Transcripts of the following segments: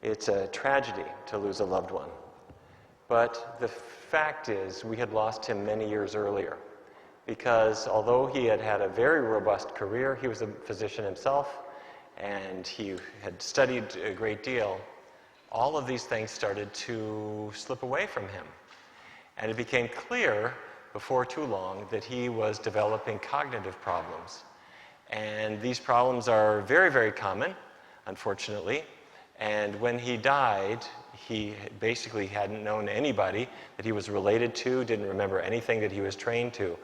It's a tragedy to lose a loved one. But the fact is, we had lost him many years earlier, because although he had had a very robust career, he was a physician himself, and he had studied a great deal, all of these things started to slip away from him. And it became clear before too long that he was developing cognitive problems. And these problems are very, very common, unfortunately. And when he died, he basically hadn't known anybody that he was related to, didn't remember anything that he was trained to.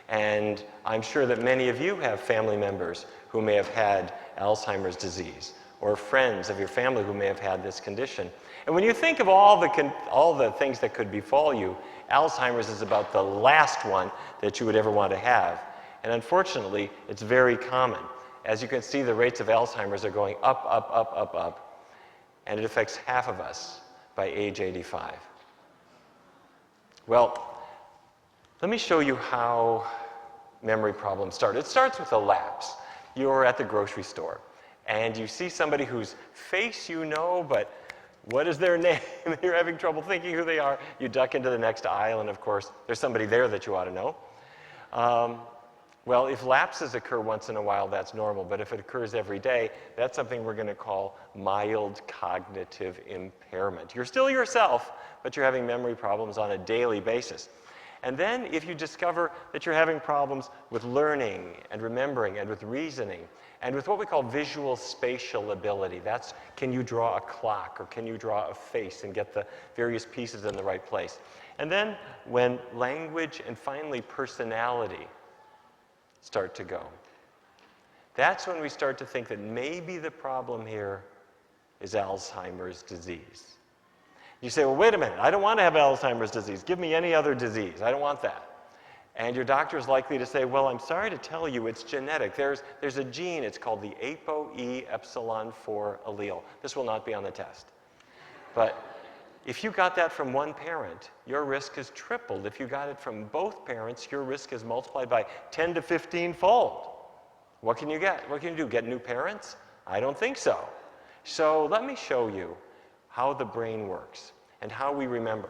And I'm sure that many of you have family members who may have had Alzheimer's disease, or friends of your family who may have had this condition. And when you think of all the things that could befall you, Alzheimer's is about the last one that you would ever want to have. And unfortunately, it's very common. As you can see, the rates of Alzheimer's are going up, up, up, up, up. And it affects half of us by age 85. Well, let me show you how memory problems start. It starts with a lapse. You're at the grocery store, and you see somebody whose face you know, but what is their name? You're having trouble thinking who they are. You duck into the next aisle, and of course, there's somebody there that you ought to know. Well, if lapses occur once in a while, that's normal. But if it occurs every day, that's something we're going to call mild cognitive impairment. You're still yourself, but you're having memory problems on a daily basis. And then if you discover that you're having problems with learning and remembering and with reasoning and with what we call visual spatial ability, that's can you draw a clock or can you draw a face and get the various pieces in the right place. And then when language and finally personality start to go, that's when we start to think that maybe the problem here is Alzheimer's disease. You say, well, wait a minute, I don't want to have Alzheimer's disease. Give me any other disease. I don't want that. And your doctor is likely to say, well, I'm sorry to tell you, it's genetic. There's a gene, it's called the ApoE epsilon 4 allele. This will not be on the test. But if you got that from one parent, your risk is tripled. If you got it from both parents, your risk is multiplied by 10 to 15-fold. What can you get? What can you do? Get new parents? I don't think so. So let me show you how the brain works and how we remember.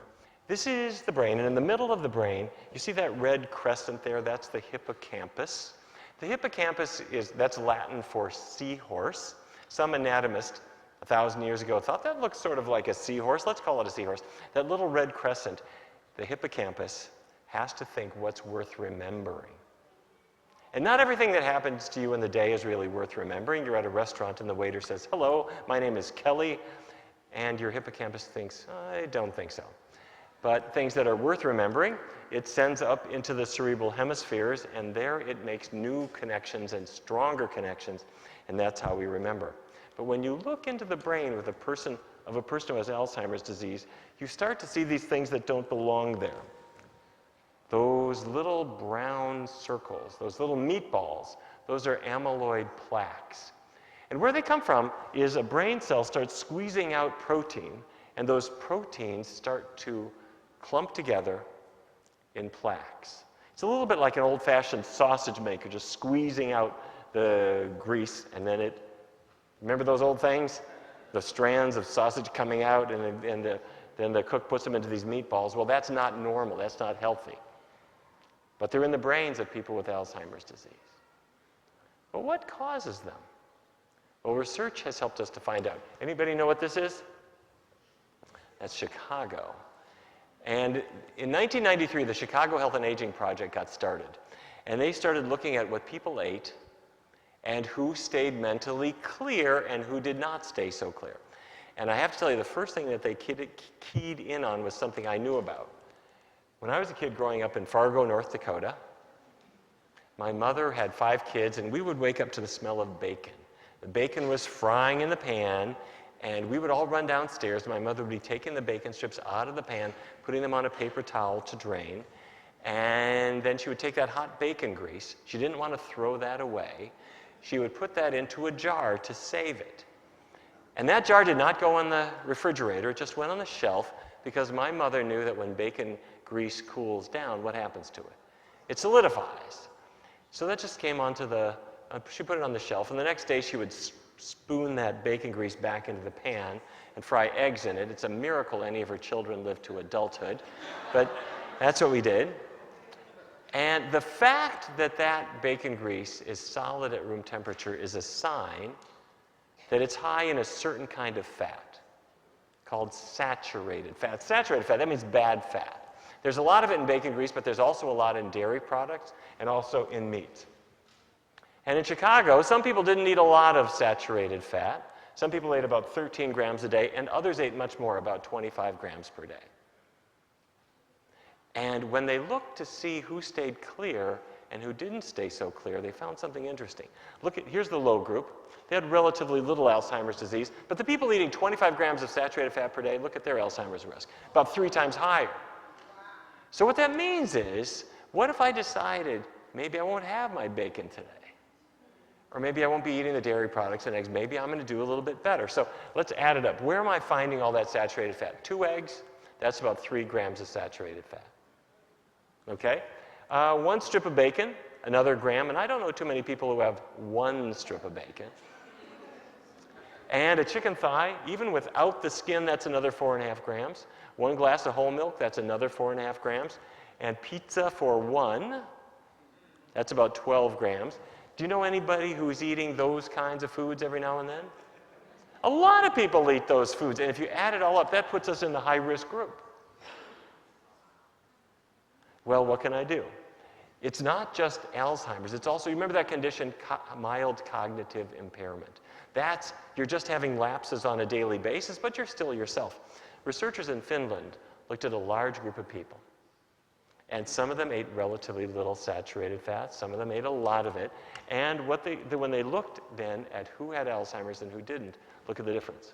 This is the brain, and in the middle of the brain, you see that red crescent there? That's the hippocampus. The hippocampus that's Latin for seahorse. Some anatomist 1,000 years ago thought that looks sort of like a seahorse. Let's call it a seahorse. That little red crescent, the hippocampus, has to think what's worth remembering. And not everything that happens to you in the day is really worth remembering. You're at a restaurant and the waiter says, hello, my name is Kelly. And your hippocampus thinks, I don't think so. But things that are worth remembering, it sends up into the cerebral hemispheres, and there it makes new connections and stronger connections, and that's how we remember. But when you look into the brain with a person who has Alzheimer's disease, you start to see these things that don't belong there. Those little brown circles, those little meatballs, those are amyloid plaques. And where they come from is a brain cell starts squeezing out protein, and those proteins start to clump together in plaques. It's a little bit like an old-fashioned sausage maker, just squeezing out the grease, and then remember those old things? The strands of sausage coming out, and then the cook puts them into these meatballs. Well, that's not normal. That's not healthy. But they're in the brains of people with Alzheimer's disease. But what causes them? Well, research has helped us to find out. Anybody know what this is? That's Chicago. And in 1993, the Chicago Health and Aging Project got started. And they started looking at what people ate and who stayed mentally clear and who did not stay so clear. And I have to tell you, the first thing that they keyed in on was something I knew about. When I was a kid growing up in Fargo, North Dakota, my mother had 5 kids, and we would wake up to the smell of bacon. The bacon was frying in the pan, and we would all run downstairs. My mother would be taking the bacon strips out of the pan, putting them on a paper towel to drain, and then she would take that hot bacon grease. She didn't want to throw that away. She would put that into a jar to save it. And that jar did not go on the refrigerator. It just went on the shelf because my mother knew that when bacon grease cools down, what happens to it? It solidifies. So that just came onto she put it on the shelf, and the next day she would spoon that bacon grease back into the pan and fry eggs in it. It's a miracle any of her children lived to adulthood, but that's what we did. And the fact that that bacon grease is solid at room temperature is a sign that it's high in a certain kind of fat called saturated fat. Saturated fat, that means bad fat. There's a lot of it in bacon grease, but there's also a lot in dairy products and also in meat. And in Chicago, some people didn't eat a lot of saturated fat. Some people ate about 13 grams a day, and others ate much more, about 25 grams per day. And when they looked to see who stayed clear and who didn't stay so clear, they found something interesting. Here's the low group. They had relatively little Alzheimer's disease, but the people eating 25 grams of saturated fat per day, look at their Alzheimer's risk, about 3 times higher. So what that means is, what if I decided maybe I won't have my bacon today? Or maybe I won't be eating the dairy products and eggs. Maybe I'm going to do a little bit better. So let's add it up. Where am I finding all that saturated fat? 2 eggs, that's about 3 grams of saturated fat. Okay? 1 strip of bacon, another gram, and I don't know too many people who have 1 strip of bacon. And a chicken thigh, even without the skin, that's another 4.5 grams. 1 glass of whole milk, that's another 4.5 grams. And pizza for 1, that's about 12 grams. Do you know anybody who's eating those kinds of foods every now and then? A lot of people eat those foods, and if you add it all up, that puts us in the high-risk group. Well, what can I do? It's not just Alzheimer's. It's also, you remember that condition, mild cognitive impairment. You're just having lapses on a daily basis, but you're still yourself. Researchers in Finland looked at a large group of people, and some of them ate relatively little saturated fat, some of them ate a lot of it, and when they looked then at who had Alzheimer's and who didn't, look at the difference.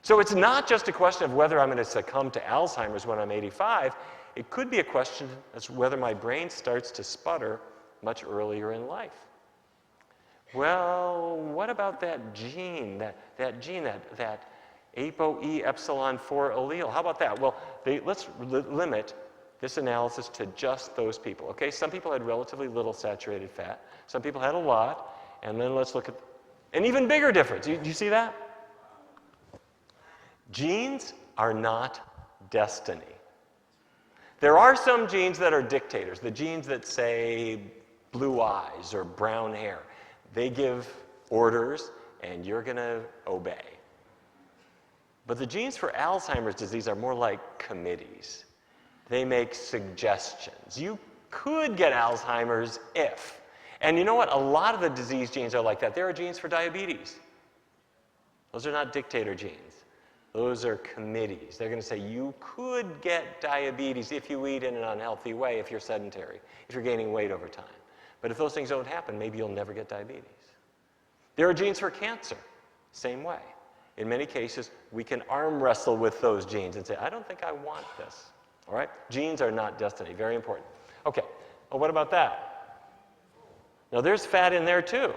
So it's not just a question of whether I'm going to succumb to Alzheimer's when I'm 85. It could be a question as to whether my brain starts to sputter much earlier in life. Well, what about that gene, that ApoE epsilon 4 allele? How about that? Well, let's limit this analysis to just those people. Okay, some people had relatively little saturated fat. Some people had a lot. And then let's look at an even bigger difference. Do you see that? Genes are not destiny. There are some genes that are dictators, the genes that say blue eyes or brown hair. They give orders, and you're going to obey. But the genes for Alzheimer's disease are more like committees. They make suggestions. You could get Alzheimer's if. And you know what? A lot of the disease genes are like that. There are genes for diabetes. Those are not dictator genes. Those are committees. They're going to say you could get diabetes if you eat in an unhealthy way, if you're sedentary, if you're gaining weight over time. But if those things don't happen, maybe you'll never get diabetes. There are genes for cancer. Same way. In many cases, we can arm wrestle with those genes and say, I don't think I want this. All right? Genes are not destiny. Very important. Okay. Well, what about that? Now, there's fat in there, too.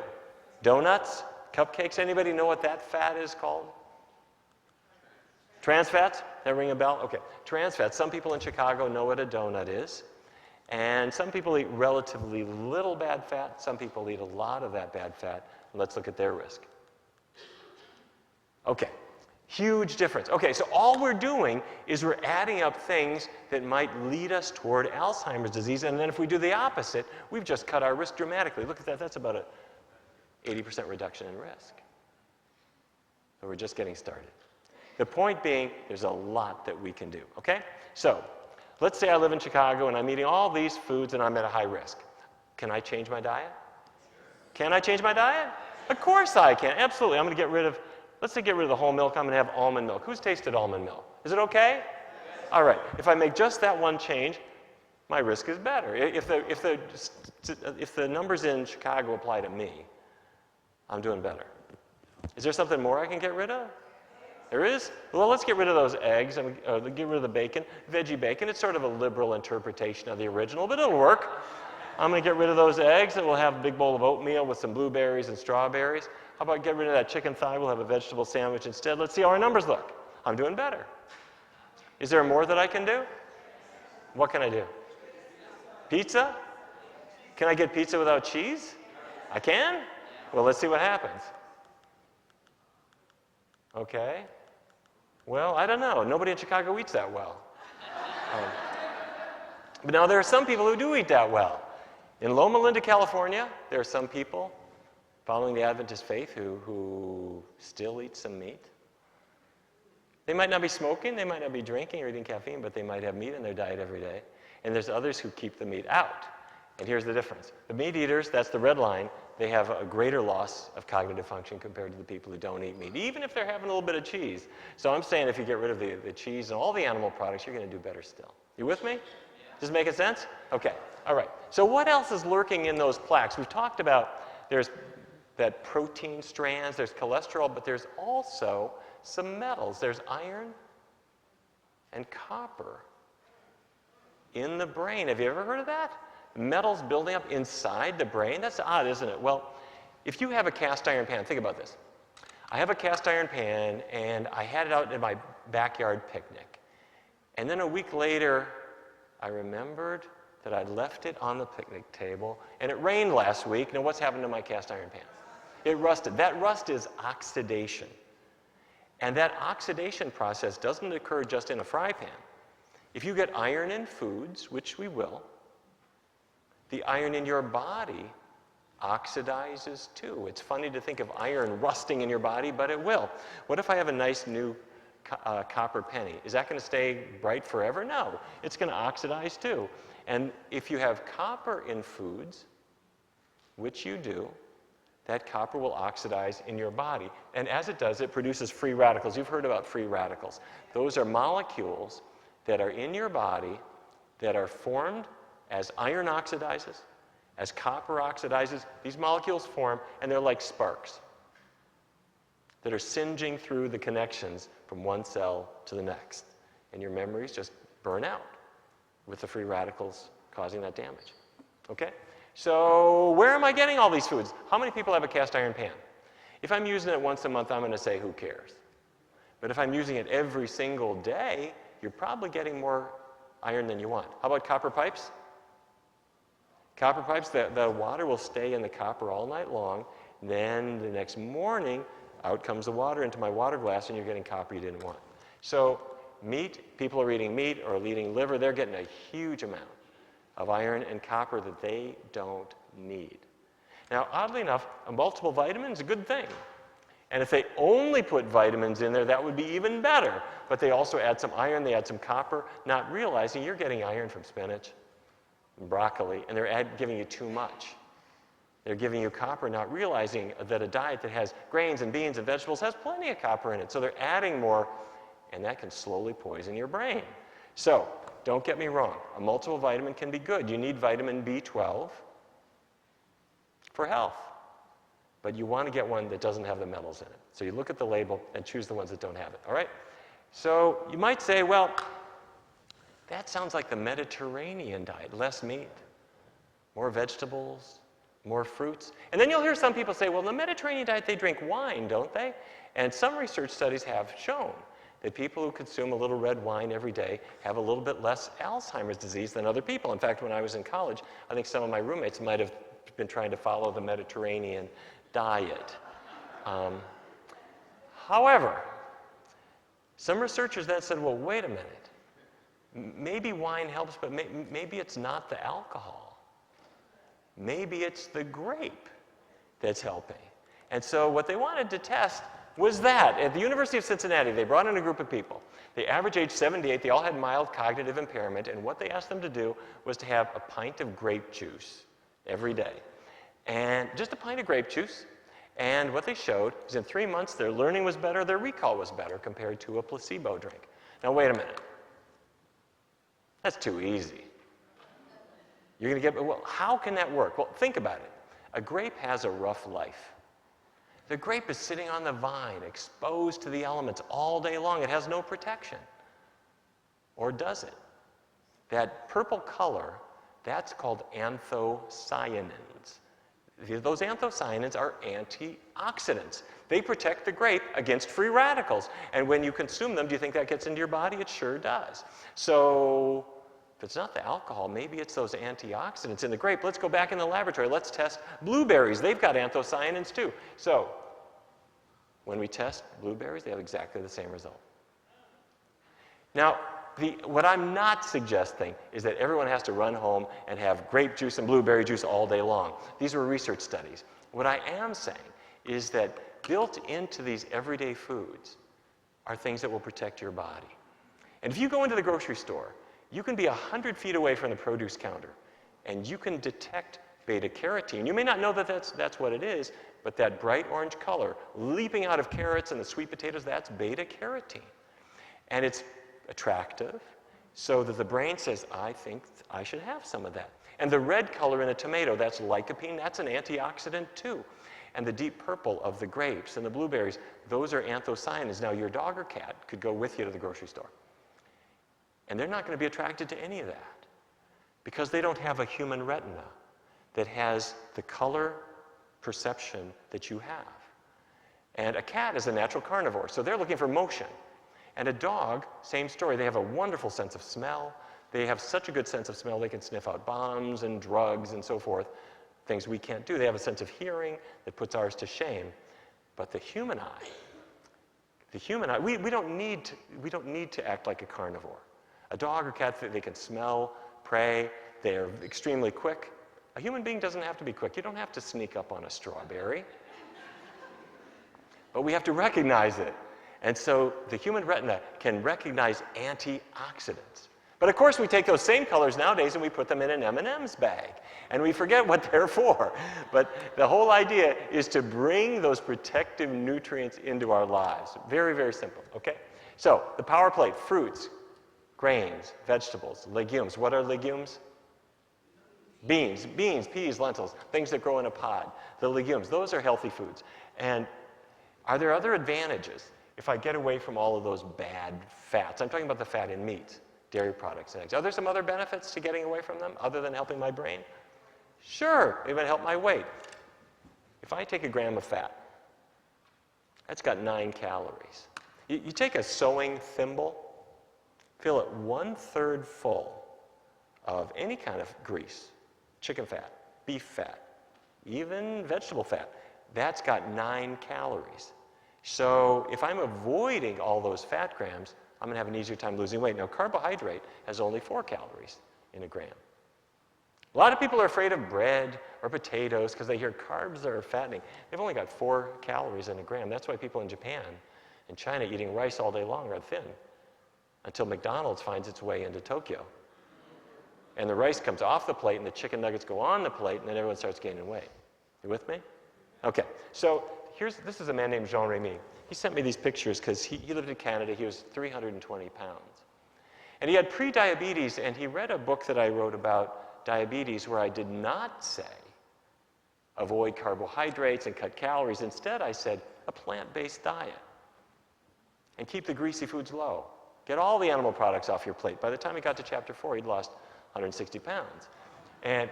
Donuts, cupcakes. Anybody know what that fat is called? Trans fats? That ring a bell? Okay. Trans fats. Some people in Chicago know what a donut is. And some people eat relatively little bad fat. Some people eat a lot of that bad fat. Let's look at their risk. Okay. Huge difference. Okay, so all we're doing is we're adding up things that might lead us toward Alzheimer's disease. And then if we do the opposite, we've just cut our risk dramatically. Look at that. That's about an 80% reduction in risk. So we're just getting started. The point being, there's a lot that we can do, okay? So let's say I live in Chicago and I'm eating all these foods and I'm at a high risk. Can I change my diet? Can I change my diet? Of course I can. Absolutely. I'm going to let's say get rid of the whole milk. I'm going to have almond milk. Who's tasted almond milk? Is it okay? Yes. All right. If I make just that one change, my risk is better. If the numbers in Chicago apply to me, I'm doing better. Is there something more I can get rid of? There is? Well, let's get rid of those eggs and get rid of the bacon, veggie bacon. It's sort of a liberal interpretation of the original, but it'll work. I'm going to get rid of those eggs, and we'll have a big bowl of oatmeal with some blueberries and strawberries. How about get rid of that chicken thigh? We'll have a vegetable sandwich instead. Let's see how our numbers look. I'm doing better. Is there more that I can do? What can I do? Pizza? Can I get pizza without cheese? I can? Well, let's see what happens. Okay? Well, I don't know. Nobody in Chicago eats that well. But now there are some people who do eat that well. In Loma Linda, California, there are some people following the Adventist faith who still eat some meat. They might not be smoking, they might not be drinking or eating caffeine, but they might have meat in their diet every day. And there's others who keep the meat out. And here's the difference. The meat eaters, that's the red line, they have a greater loss of cognitive function compared to the people who don't eat meat, even if they're having a little bit of cheese. So I'm saying if you get rid of the cheese and all the animal products, you're going to do better still. You with me? Does it make sense? Okay. All right. So what else is lurking in those plaques? We've talked about there's that protein strands, there's cholesterol, but there's also some metals. There's iron and copper in the brain. Have you ever heard of that? Metals building up inside the brain? That's odd, isn't it? Well, if you have a cast iron pan, think about this. I have a cast iron pan, and I had it out at my backyard picnic. And then a week later, I remembered that I'd left it on the picnic table, and it rained last week. Now, what's happened to my cast iron pan? It rusted. That rust is oxidation. And that oxidation process doesn't occur just in a fry pan. If you get iron in foods, which we will, the iron in your body oxidizes too. It's funny to think of iron rusting in your body, but it will. What if I have a nice new copper penny? Is that going to stay bright forever? No. It's going to oxidize too. And if you have copper in foods, which you do, that copper will oxidize in your body. And as it does, it produces free radicals. You've heard about free radicals. Those are molecules that are in your body that are formed as iron oxidizes, as copper oxidizes. These molecules form, and they're like sparks that are singeing through the connections from one cell to the next. And your memories just burn out with the free radicals causing that damage. Okay? So where am I getting all these foods? How many people have a cast iron pan? If I'm using it once a month, I'm going to say, who cares? But if I'm using it every single day, you're probably getting more iron than you want. How about copper pipes? Copper pipes, the water will stay in the copper all night long. Then the next morning, out comes the water into my water glass, and you're getting copper you didn't want. So meat, people are eating meat or eating liver, they're getting a huge amount of iron and copper that they don't need. Now, oddly enough, a multiple vitamin is a good thing. And if they only put vitamins in there, that would be even better. But they also add some iron, they add some copper, not realizing you're getting iron from spinach and broccoli, and they're giving you too much. They're giving you copper, not realizing that a diet that has grains and beans and vegetables has plenty of copper in it. So they're adding more, and that can slowly poison your brain. So, don't get me wrong, a multiple vitamin can be good. You need vitamin B12 for health. But you want to get one that doesn't have the metals in it. So you look at the label and choose the ones that don't have it, all right? So you might say, well, that sounds like the Mediterranean diet. Less meat, more vegetables, more fruits. And then you'll hear some people say, well, in the Mediterranean diet, they drink wine, don't they? And some research studies have shown that people who consume a little red wine every day have a little bit less Alzheimer's disease than other people. In fact, when I was in college, I think some of my roommates might have been trying to follow the Mediterranean diet. However, some researchers then said, well, wait a minute. Maybe wine helps, but maybe it's not the alcohol. Maybe it's the grape that's helping. And so what they wanted to test was that. At the University of Cincinnati, they brought in a group of people. The average age 78, they all had mild cognitive impairment, and what they asked them to do was to have a pint of grape juice every day. And just a pint of grape juice. And what they showed is in 3 months, their learning was better, their recall was better compared to a placebo drink. Now, wait a minute. That's too easy. You're going to get, well, how can that work? Well, think about it. A grape has a rough life. The grape is sitting on the vine, exposed to the elements all day long. It has no protection. Or does it? That purple color, that's called anthocyanins. Those anthocyanins are antioxidants. They protect the grape against free radicals. And when you consume them, do you think that gets into your body? It sure does. So if it's not the alcohol, maybe it's those antioxidants in the grape. Let's go back in the laboratory. Let's test blueberries. They've got anthocyanins too. So When we test blueberries, they have exactly the same result. Now, what I'm not suggesting is that everyone has to run home and have grape juice and blueberry juice all day long. These were research studies. What I am saying is that built into these everyday foods are things that will protect your body. And if you go into the grocery store, you can be 100 feet away from the produce counter, and you can detect beta-carotene. You may not know that that's what it is, but that bright orange color leaping out of carrots and the sweet potatoes, that's beta-carotene. And it's attractive, so that the brain says, I think I should have some of that. And the red color in a tomato, that's lycopene, that's an antioxidant too. And the deep purple of the grapes and the blueberries, those are anthocyanins. Now, your dog or cat could go with you to the grocery store, and they're not going to be attracted to any of that because they don't have a human retina that has the color perception that you have. And a cat is a natural carnivore, so they're looking for motion. And a dog, same story. They have a wonderful sense of smell. They have such a good sense of smell, they can sniff out bombs and drugs and so forth, things we can't do. They have a sense of hearing that puts ours to shame. But the human eye, we don't need to act like a carnivore. A dog or cat, they can smell prey. They're extremely quick. A human being doesn't have to be quick. You don't have to sneak up on a strawberry. But we have to recognize it. And so the human retina can recognize antioxidants. But of course, we take those same colors nowadays and we put them in an M&M's bag. And we forget what they're for. But the whole idea is to bring those protective nutrients into our lives. Very, very simple, okay? So the power plate, fruits, grains, vegetables, legumes. What are legumes? Beans, peas, lentils, things that grow in a pod. The legumes, those are healthy foods. And are there other advantages if I get away from all of those bad fats? I'm talking about the fat in meats, dairy products, and eggs. Are there some other benefits to getting away from them other than helping my brain? Sure, it might help my weight. If I take a gram of fat, that's got 9 calories. You take a sewing thimble, fill it 1/3 full of any kind of grease, chicken fat, beef fat, even vegetable fat. That's got 9 calories. So if I'm avoiding all those fat grams, I'm going to have an easier time losing weight. Now, carbohydrate has only 4 calories in a gram. A lot of people are afraid of bread or potatoes because they hear carbs are fattening. They've only got 4 calories in a gram. That's why people in Japan and China eating rice all day long are thin until McDonald's finds its way into Tokyo. And the rice comes off the plate and the chicken nuggets go on the plate and then everyone starts gaining weight. You with me? Okay, so this is a man named Jean Remy. He sent me these pictures because he lived in Canada. He was 320 pounds. And he had pre-diabetes, and he read a book that I wrote about diabetes where I did not say avoid carbohydrates and cut calories. Instead, I said a plant-based diet and keep the greasy foods low. Get all the animal products off your plate. By the time he got to chapter 4, he'd lost 160 pounds. And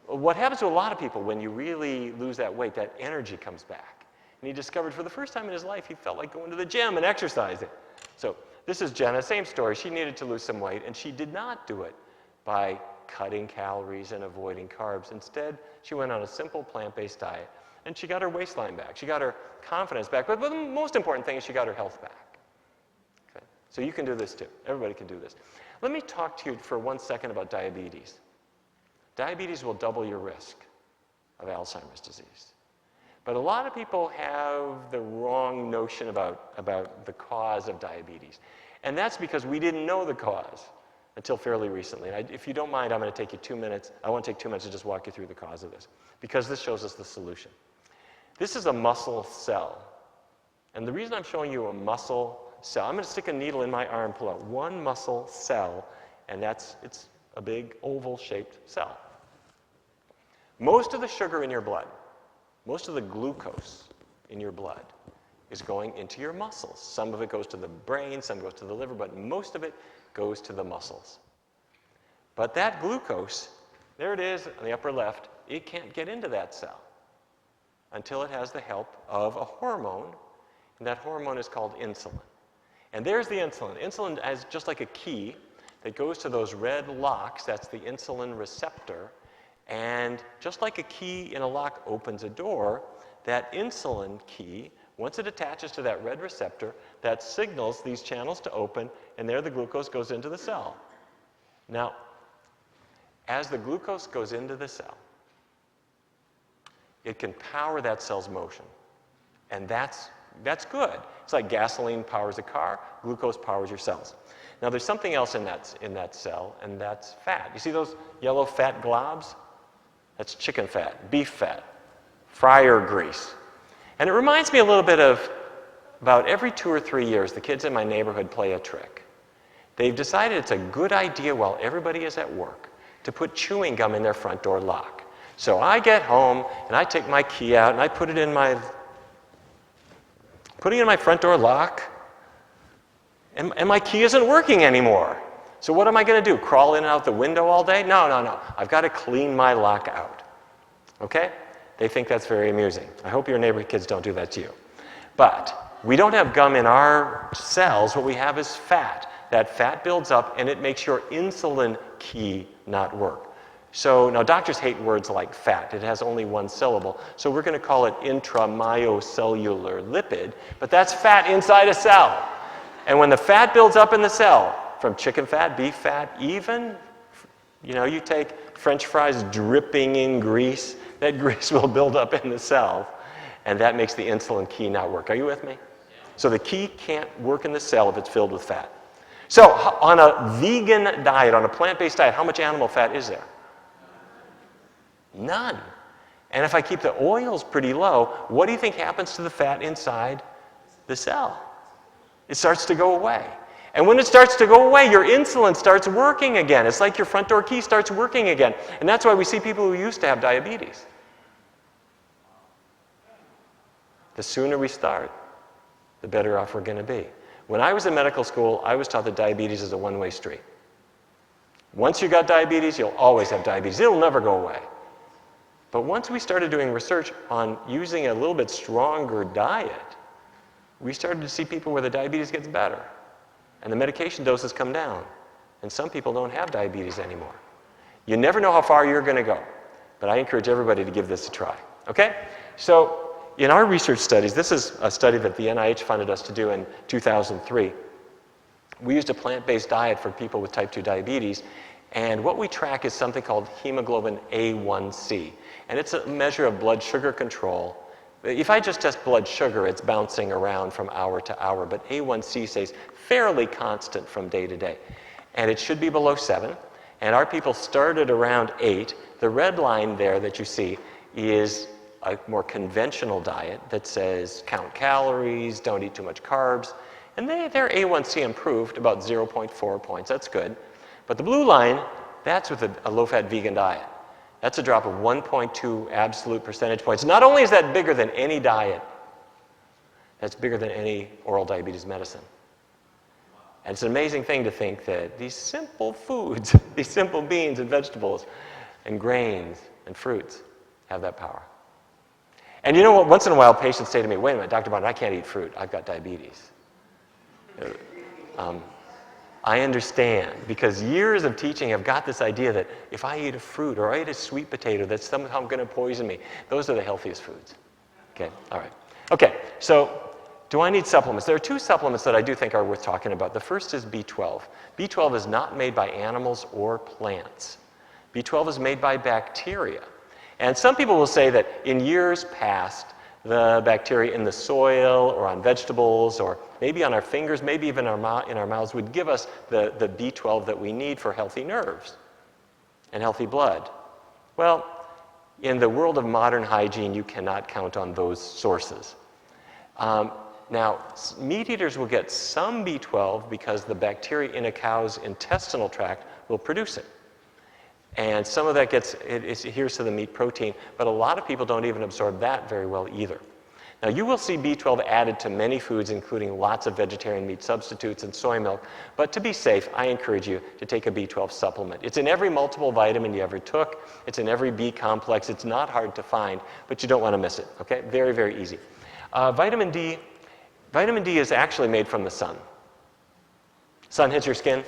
what happens to a lot of people when you really lose that weight, that energy comes back. And he discovered for the first time in his life, he felt like going to the gym and exercising. So this is Jenna, same story. She needed to lose some weight, and she did not do it by cutting calories and avoiding carbs. Instead, she went on a simple plant-based diet, and she got her waistline back. She got her confidence back. But the most important thing is she got her health back. Okay? So you can do this too. Everybody can do this. Let me talk to you for 1 second about diabetes. Diabetes will double your risk of Alzheimer's disease. But a lot of people have the wrong notion about the cause of diabetes. And that's because we didn't know the cause until fairly recently. And if you don't mind, I'm going to take you 2 minutes. I want to take 2 minutes to just walk you through the cause of this, because this shows us the solution. This is a muscle cell. And the reason I'm showing you a muscle cell, I'm going to stick a needle in my arm, pull out one muscle cell, and it's a big oval-shaped cell. Most of the sugar in your blood, most of the glucose in your blood is going into your muscles. Some of it goes to the brain, some goes to the liver, but most of it goes to the muscles. But that glucose, there it is on the upper left, it can't get into that cell until it has the help of a hormone, and that hormone is called insulin. And there's the insulin. Insulin is just like a key that goes to those red locks. That's the insulin receptor. And just like a key in a lock opens a door, that insulin key Once it attaches to that red receptor, that signals these channels to open, and there the glucose goes into the cell. Now, as the glucose goes into the cell, it can power that cell's motion. And that's good. It's like gasoline powers a car, glucose powers your cells. Now, there's something else in that cell, and that's fat. You see those yellow fat globs? That's chicken fat, beef fat, fryer grease. And it reminds me a little bit of about every 2 or 3 years, the kids in my neighborhood play a trick. They've decided it's a good idea while everybody is at work to put chewing gum in their front door lock. So I get home, and I take my key out, and I put it in my front door lock, and my key isn't working anymore. So what am I going to do? Crawl in and out the window all day? No. I've got to clean my lock out. Okay? They think that's very amusing. I hope your neighborhood kids don't do that to you. But we don't have gum in our cells. What we have is fat. That fat builds up, and it makes your insulin key not work. So now doctors hate words like fat. It has only one syllable. So we're going to call it intramyocellular lipid, but that's fat inside a cell. And when the fat builds up in the cell, from chicken fat, beef fat, even, you take French fries dripping in grease, that grease will build up in the cell, and that makes the insulin key not work. Are you with me? So the key can't work in the cell if it's filled with fat. So on a vegan diet, on a plant-based diet, how much animal fat is there? None. And if I keep the oils pretty low, what do you think happens to the fat inside the cell? It starts to go away. And when it starts to go away, your insulin starts working again. It's like your front door key starts working again. And that's why we see people who used to have diabetes. The sooner we start, the better off we're going to be. When I was in medical school, I was taught that diabetes is a one-way street. Once you got diabetes, you'll always have diabetes. It'll never go away. But once we started doing research on using a little bit stronger diet, we started to see people where the diabetes gets better. And the medication doses come down. And some people don't have diabetes anymore. You never know how far you're going to go. But I encourage everybody to give this a try. Okay? So in our research studies, this is a study that the NIH funded us to do in 2003. We used a plant-based diet for people with type 2 diabetes. And what we track is something called hemoglobin A1C. And it's a measure of blood sugar control. If I just test blood sugar, it's bouncing around from hour to hour. But A1C stays fairly constant from day to day. And it should be below 7. And our people started around 8. The red line there that you see is a more conventional diet that says count calories, don't eat too much carbs. And their A1C improved about 0.4 points. That's good. But the blue line, that's with a low-fat vegan diet. That's a drop of 1.2 absolute percentage points. Not only is that bigger than any diet, that's bigger than any oral diabetes medicine. And it's an amazing thing to think that these simple foods, these simple beans and vegetables and grains and fruits have that power. And you know what? Once in a while, patients say to me, wait a minute, Dr. Barnard, I can't eat fruit. I've got diabetes. I understand, because years of teaching have got this idea that if I eat a fruit or I eat a sweet potato, that's somehow going to poison me. Those are the healthiest foods. Okay, all right. Okay, so do I need supplements? There are 2 supplements that I do think are worth talking about. The first is B12. B12 is not made by animals or plants. B12 is made by bacteria. And some people will say that in years past, the bacteria in the soil or on vegetables or maybe on our fingers, maybe even in our mouths would give us the B12 that we need for healthy nerves and healthy blood. Well, in the world of modern hygiene, you cannot count on those sources. Now, meat eaters will get some B12 because the bacteria in a cow's intestinal tract will produce it. And some of that adheres to the meat protein, but a lot of people don't even absorb that very well either. Now, you will see B12 added to many foods, including lots of vegetarian meat substitutes and soy milk, but to be safe, I encourage you to take a B12 supplement. It's in every multiple vitamin you ever took. It's in every B complex. It's not hard to find, but you don't want to miss it, okay? Very, very easy. Vitamin D is actually made from the sun. Sun hits your skin,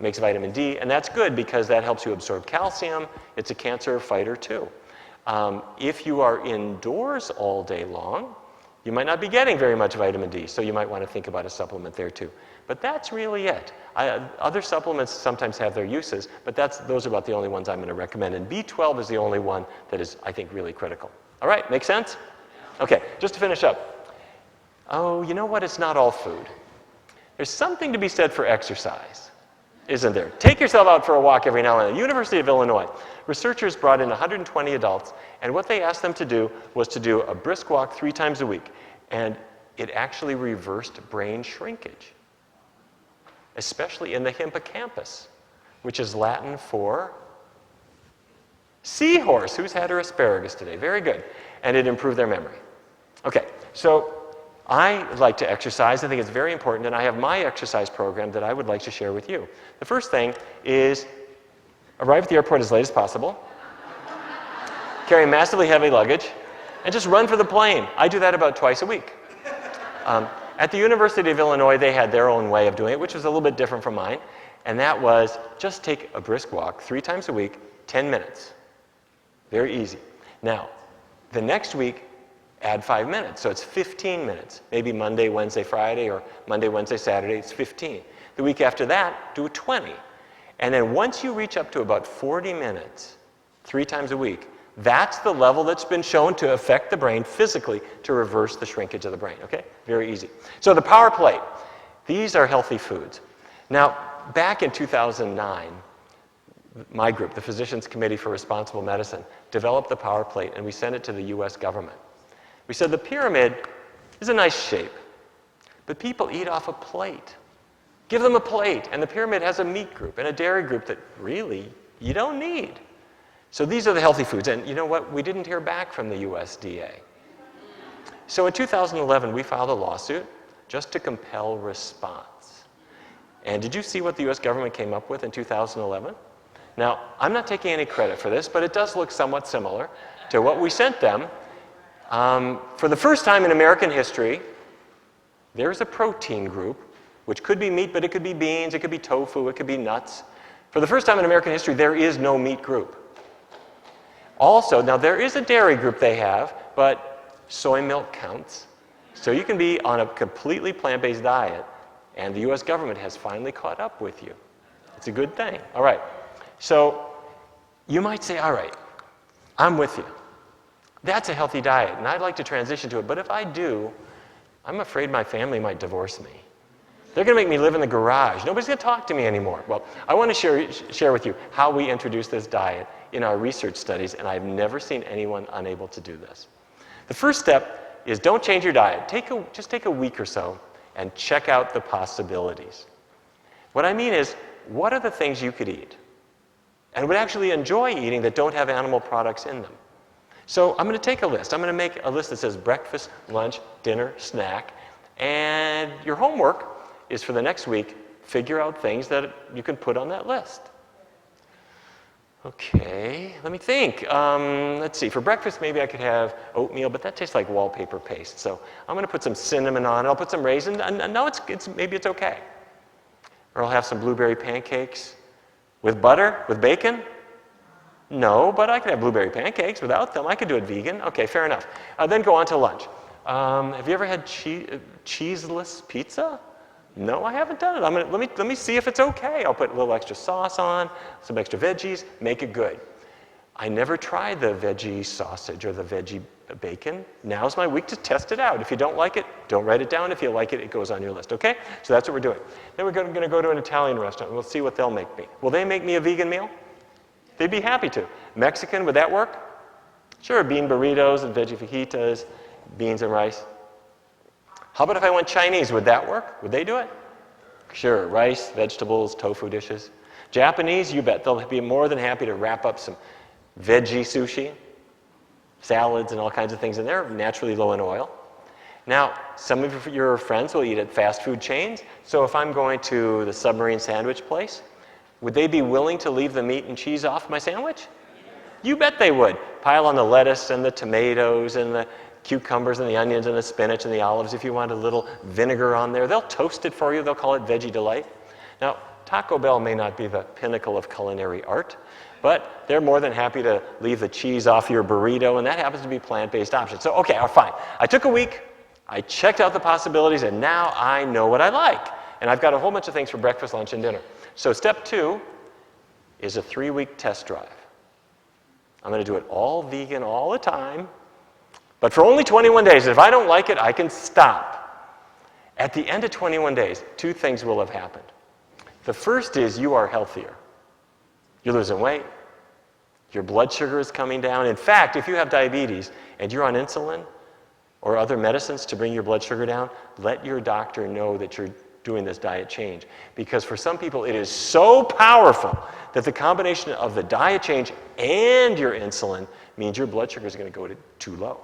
makes vitamin D, and that's good because that helps you absorb calcium. It's a cancer fighter too. If you are indoors all day long, You might not be getting very much vitamin D, so you might want to think about a supplement there too. But that's really it. Other supplements sometimes have their uses, but those are about the only ones I'm going to recommend. And B12 is the only one that is, I think, really critical. All right, make sense? Okay, just to finish up. Oh, you know what? It's not all food. There's something to be said for exercise, isn't there? Take yourself out for a walk every now and then. At the University of Illinois, researchers brought in 120 adults, and what they asked them to do was to do a brisk walk 3 times a week, and it actually reversed brain shrinkage, especially in the hippocampus, which is Latin for seahorse. Who's had her asparagus today? Very good. And it improved their memory. Okay, so I like to exercise. I think it's very important, and I have my exercise program that I would like to share with you. The first thing is arrive at the airport as late as possible, carry massively heavy luggage, and just run for the plane. I do that about twice a week. At the University of Illinois, they had their own way of doing it, which was a little bit different from mine, and that was just take a brisk walk 3 times a week, 10 minutes. Very easy. Now, the next week, add 5 minutes, so it's 15 minutes. Maybe Monday, Wednesday, Friday, or Monday, Wednesday, Saturday, it's 15. The week after that, do 20. And then once you reach up to about 40 minutes, 3 times a week, that's the level that's been shown to affect the brain physically to reverse the shrinkage of the brain, okay? Very easy. So the power plate, these are healthy foods. Now, back in 2009, my group, the Physicians Committee for Responsible Medicine, developed the power plate, and we sent it to the US government. We said the pyramid is a nice shape, but people eat off a plate. Give them a plate, and the pyramid has a meat group and a dairy group that really you don't need. So these are the healthy foods, and you know what? We didn't hear back from the USDA. So in 2011, we filed a lawsuit just to compel response. And did you see what the US government came up with in 2011? Now, I'm not taking any credit for this, but it does look somewhat similar to what we sent them. For the first time in American history, there's a protein group, which could be meat, but it could be beans, it could be tofu, it could be nuts. For the first time in American history, there is no meat group. Also, now there is a dairy group they have, but soy milk counts. So you can be on a completely plant-based diet, and the US government has finally caught up with you. It's a good thing. All right. So you might say, all right, I'm with you. That's a healthy diet, and I'd like to transition to it. But if I do, I'm afraid my family might divorce me. They're going to make me live in the garage. Nobody's going to talk to me anymore. Well, I want to share with you how we introduced this diet in our research studies, and I've never seen anyone unable to do this. The first step is don't change your diet. Just take a week or so and check out the possibilities. What I mean is, what are the things you could eat and would actually enjoy eating that don't have animal products in them? So I'm going to take a list. I'm going to make a list that says breakfast, lunch, dinner, snack, and your homework is for the next week, figure out things that you can put on that list. Okay, let me think. Let's see, for breakfast maybe I could have oatmeal, but that tastes like wallpaper paste. So I'm going to put some cinnamon on it. I'll put some raisins, and no, maybe it's okay. Or I'll have some blueberry pancakes with butter, with bacon. No, but I could have blueberry pancakes without them. I could do it vegan. Okay, fair enough. Then go on to lunch. Have you ever had cheeseless pizza? No, I haven't done it. Let me see if it's okay. I'll put a little extra sauce on, some extra veggies, make it good. I never tried the veggie sausage or the veggie bacon. Now's my week to test it out. If you don't like it, don't write it down. If you like it, it goes on your list, okay? So that's what we're doing. Then we're going to go to an Italian restaurant. We'll see what they'll make me. Will they make me a vegan meal? They'd be happy to. Mexican, would that work? Sure, bean burritos and veggie fajitas, beans and rice. How about if I went Chinese? Would that work? Would they do it? Sure, rice, vegetables, tofu dishes. Japanese, you bet. They'll be more than happy to wrap up some veggie sushi, salads, and all kinds of things in there, naturally low in oil. Now, some of your friends will eat at fast food chains. So if I'm going to the submarine sandwich place, would they be willing to leave the meat and cheese off my sandwich? You bet they would. Pile on the lettuce and the tomatoes and the cucumbers and the onions and the spinach and the olives. If you want a little vinegar on there, they'll toast it for you. They'll call it Veggie Delight. Now, Taco Bell may not be the pinnacle of culinary art, but they're more than happy to leave the cheese off your burrito, and that happens to be plant-based options. So, okay, fine. I took a week. I checked out the possibilities, and now I know what I like. And I've got a whole bunch of things for breakfast, lunch, and dinner. So step 2 is a 3-week test drive. I'm going to do it all vegan all the time, but for only 21 days. If I don't like it, I can stop. At the end of 21 days, 2 things will have happened. The first is you are healthier. You're losing weight. Your blood sugar is coming down. In fact, if you have diabetes and you're on insulin or other medicines to bring your blood sugar down, let your doctor know that you're doing this diet change. Because for some people, it is so powerful that the combination of the diet change and your insulin means your blood sugar is going to go too low.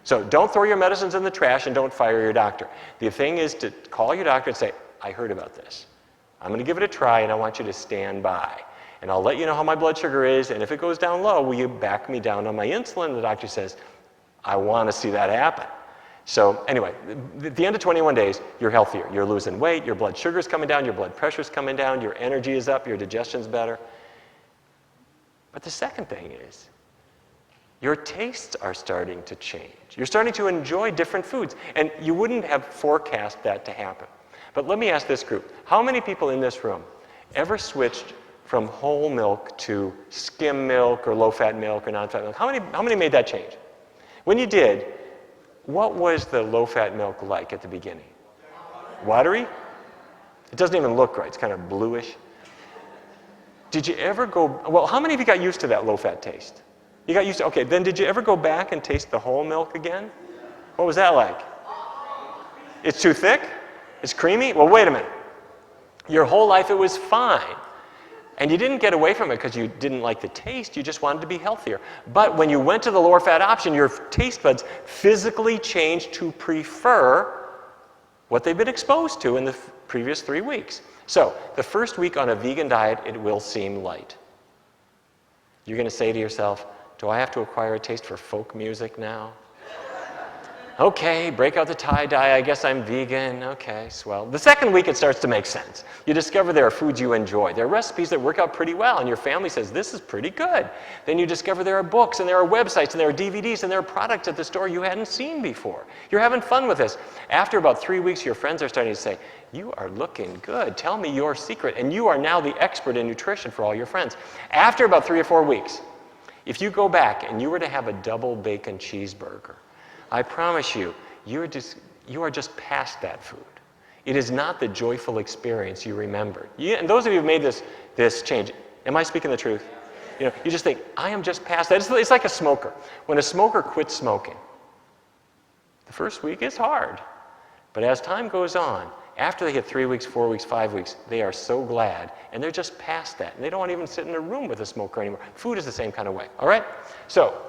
So don't throw your medicines in the trash and don't fire your doctor. The thing is to call your doctor and say, I heard about this. I'm going to give it a try, and I want you to stand by. And I'll let you know how my blood sugar is, and if it goes down low, will you back me down on my insulin? The doctor says, I want to see that happen. So anyway, at the end of 21 days, you're healthier. You're losing weight, your blood sugar's coming down, your blood pressure's coming down, your energy is up, your digestion's better. But the second thing is, your tastes are starting to change. You're starting to enjoy different foods, and you wouldn't have forecast that to happen. But let me ask this group, how many people in this room ever switched from whole milk to skim milk or low-fat milk or non-fat milk? How many made that change? When you did, what was the low-fat milk like at the beginning? Watery? It doesn't even look right. It's kind of bluish. Did you ever go, well, how many of you got used to that low-fat taste? You got used to, okay, then did you ever go back and taste the whole milk again? What was that like? It's too thick? It's creamy? Well, wait a minute. Your whole life it was fine. And you didn't get away from it because you didn't like the taste, you just wanted to be healthier. But when you went to the lower fat option, your taste buds physically changed to prefer what they've been exposed to in the previous 3 weeks. So the first week on a vegan diet, it will seem light. You're going to say to yourself, do I have to acquire a taste for folk music now? Okay, break out the tie-dye, I guess I'm vegan, okay, swell. The second week it starts to make sense. You discover there are foods you enjoy. There are recipes that work out pretty well, and your family says, this is pretty good. Then you discover there are books, and there are websites, and there are DVDs, and there are products at the store you hadn't seen before. You're having fun with this. After about 3 weeks, your friends are starting to say, you are looking good, tell me your secret. And you are now the expert in nutrition for all your friends. After about 3 or 4 weeks, if you go back and you were to have a double bacon cheeseburger, I promise you, you are just past that food. It is not the joyful experience you remembered. And those of you who have made this change, am I speaking the truth? You know, you just think, I am just past that. It's like a smoker. When a smoker quits smoking, the first week is hard. But as time goes on, after they hit 3 weeks, 4 weeks, 5 weeks, they are so glad, and they're just past that. And they don't want to even sit in a room with a smoker anymore. Food is the same kind of way, all right? So,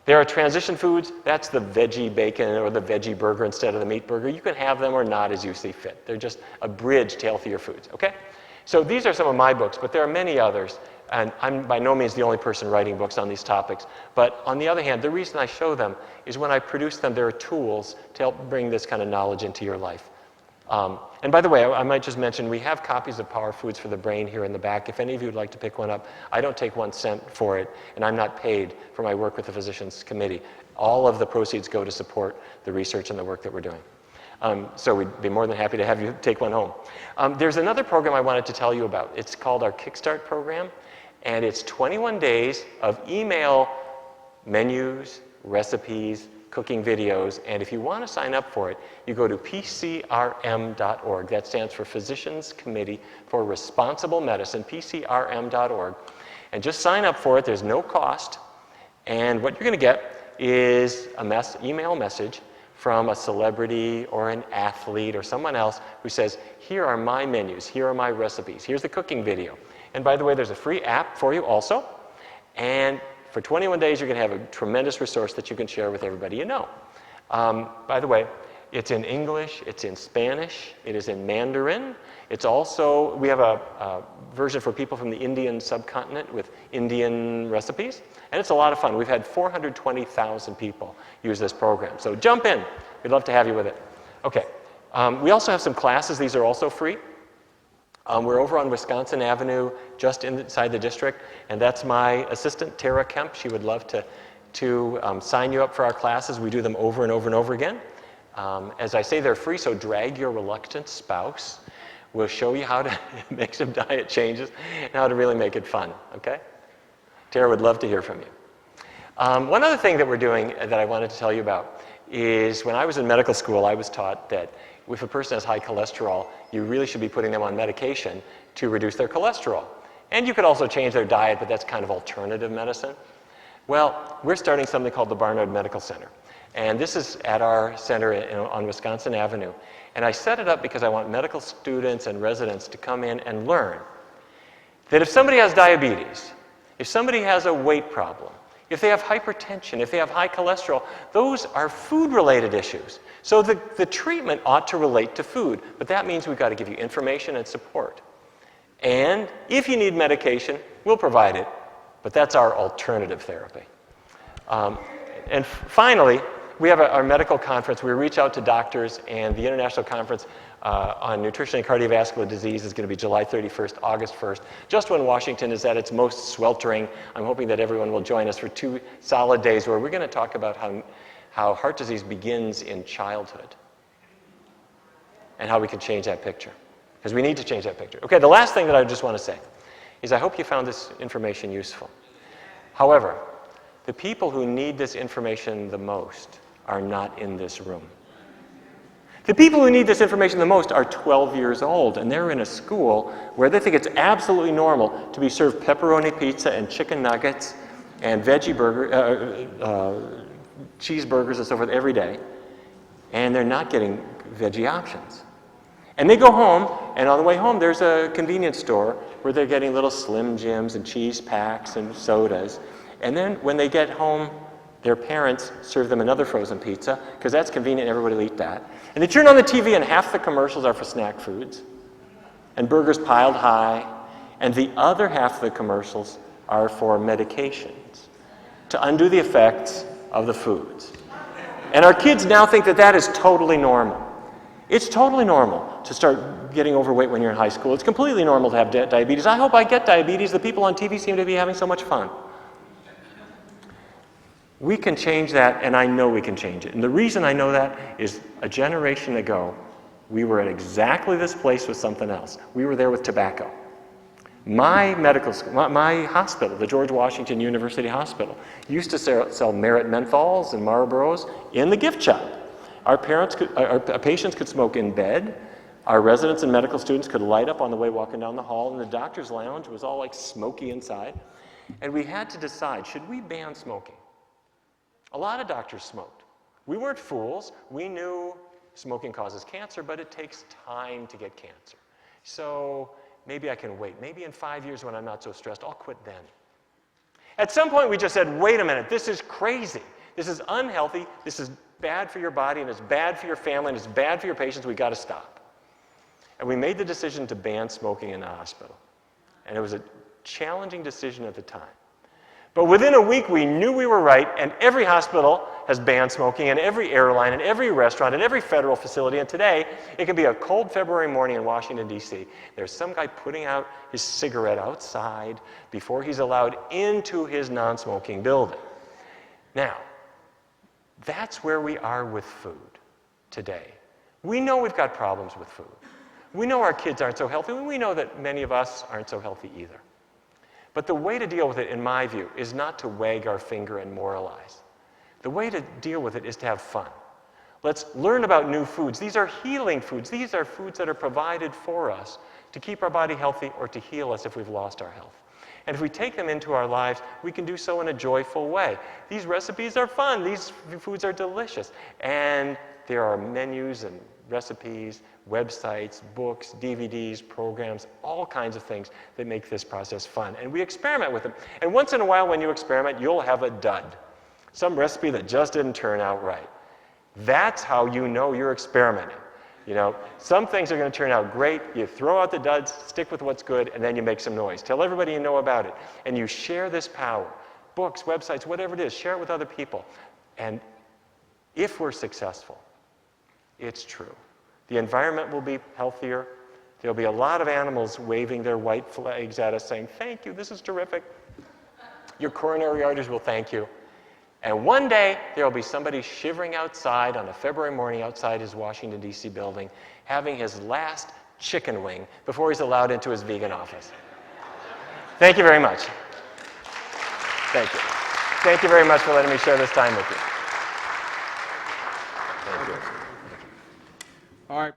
there are transition foods. That's the veggie bacon or the veggie burger instead of the meat burger. You can have them or not as you see fit. They're just a bridge to healthier foods, okay? So these are some of my books, but there are many others. And I'm by no means the only person writing books on these topics. But on the other hand, the reason I show them is when I produce them, there are tools to help bring this kind of knowledge into your life. And by the way, I might just mention, we have copies of Power Foods for the Brain here in the back. If any of you would like to pick one up, I don't take 1 cent for it, and I'm not paid for my work with the Physicians Committee. All of the proceeds go to support the research and the work that we're doing. So we'd be more than happy to have you take one home. There's another program I wanted to tell you about. It's called our Kickstart program, and it's 21 days of email menus, recipes, cooking videos, and if you want to sign up for it, you go to pcrm.org. That stands for Physicians Committee for Responsible Medicine, pcrm.org. And just sign up for it. There's no cost. And what you're going to get is an email message from a celebrity or an athlete or someone else who says, here are my menus, here are my recipes, here's the cooking video. And by the way, there's a free app for you also. And for 21 days, you're going to have a tremendous resource that you can share with everybody you know. By the way, it's in English, it's in Spanish, it is in Mandarin. It's also, we have a version for people from the Indian subcontinent with Indian recipes. And it's a lot of fun. We've had 420,000 people use this program. So jump in. We'd love to have you with it. Okay. We also have some classes. These are also free. We're over on Wisconsin Avenue, just inside the district, and that's my assistant, Tara Kemp. She would love to sign you up for our classes. We do them over and over and over again. As I say, they're free, so drag your reluctant spouse. We'll show you how to make some diet changes and how to really make it fun, okay? Tara would love to hear from you. One other thing that we're doing that I wanted to tell you about is when I was in medical school, I was taught that if a person has high cholesterol, you really should be putting them on medication to reduce their cholesterol. And you could also change their diet, but that's kind of alternative medicine. Well, we're starting something called the Barnard Medical Center. And this is at our center on Wisconsin Avenue. And I set it up because I want medical students and residents to come in and learn that if somebody has diabetes, if somebody has a weight problem, if they have hypertension, if they have high cholesterol, those are food-related issues. So the treatment ought to relate to food, but that means we've got to give you information and support. And if you need medication, we'll provide it, but that's our alternative therapy. And finally, we have our medical conference. We reach out to doctors, and the International Conference on Nutrition and Cardiovascular Disease is going to be July 31st, August 1st, just when Washington is at its most sweltering. I'm hoping that everyone will join us for 2 solid days where we're going to talk about how heart disease begins in childhood and how we can change that picture, because we need to change that picture. Okay, the last thing that I just want to say is I hope you found this information useful. However, the people who need this information the most are not in this room. The people who need this information the most are 12 years old, and they're in a school where they think it's absolutely normal to be served pepperoni pizza and chicken nuggets and veggie cheeseburgers and so forth every day, and they're not getting veggie options. And they go home, and on the way home, there's a convenience store where they're getting little Slim Jims and cheese packs and sodas. And then when they get home, their parents serve them another frozen pizza, because that's convenient and everybody will eat that. And they turn on the TV and half the commercials are for snack foods and burgers piled high, and the other half of the commercials are for medications to undo the effects of the foods. And our kids now think that that is totally normal. It's totally normal to start getting overweight when you're in high school. It's completely normal to have diabetes. I hope I get diabetes. The people on TV seem to be having so much fun. We can change that, and I know we can change it. And the reason I know that is a generation ago, we were at exactly this place with something else. We were there with tobacco. My medical school, my hospital, the George Washington University Hospital, used to sell Merit menthols and Marlboros in the gift shop. Our patients could smoke in bed. Our residents and medical students could light up on the way walking down the hall, and the doctor's lounge was all like smoky inside. And we had to decide, should we ban smoking? A lot of doctors smoked. We weren't fools. We knew smoking causes cancer, but it takes time to get cancer. So maybe I can wait. Maybe in 5 years when I'm not so stressed, I'll quit then. At some point, we just said, wait a minute, this is crazy. This is unhealthy. This is bad for your body, and it's bad for your family, and it's bad for your patients. We've got to stop. And we made the decision to ban smoking in the hospital. And it was a challenging decision at the time. But within a week, we knew we were right, and every hospital has banned smoking, and every airline, and every restaurant, and every federal facility. And today, it can be a cold February morning in Washington, D.C. There's some guy putting out his cigarette outside before he's allowed into his non-smoking building. Now, that's where we are with food today. We know we've got problems with food. We know our kids aren't so healthy, and we know that many of us aren't so healthy either. But the way to deal with it, in my view, is not to wag our finger and moralize. The way to deal with it is to have fun. Let's learn about new foods. These are healing foods. These are foods that are provided for us to keep our body healthy or to heal us if we've lost our health. And if we take them into our lives, we can do so in a joyful way. These recipes are fun. These foods are delicious. And there are menus and recipes, websites, books, DVDs, programs, all kinds of things that make this process fun. And we experiment with them. And once in a while when you experiment, you'll have a dud. Some recipe that just didn't turn out right. That's how you know you're experimenting. You know, some things are going to turn out great. You throw out the duds, stick with what's good, and then you make some noise. Tell everybody you know about it. And you share this power. Books, websites, whatever it is, share it with other people. And if we're successful, it's true. The environment will be healthier. There'll be a lot of animals waving their white flags at us saying, thank you, this is terrific. Your coronary arteries will thank you. And one day, there will be somebody shivering outside on a February morning outside his Washington, D.C. building, having his last chicken wing before he's allowed into his vegan office. Thank you very much. Thank you. Thank you very much for letting me share this time with you. Thank you. All right.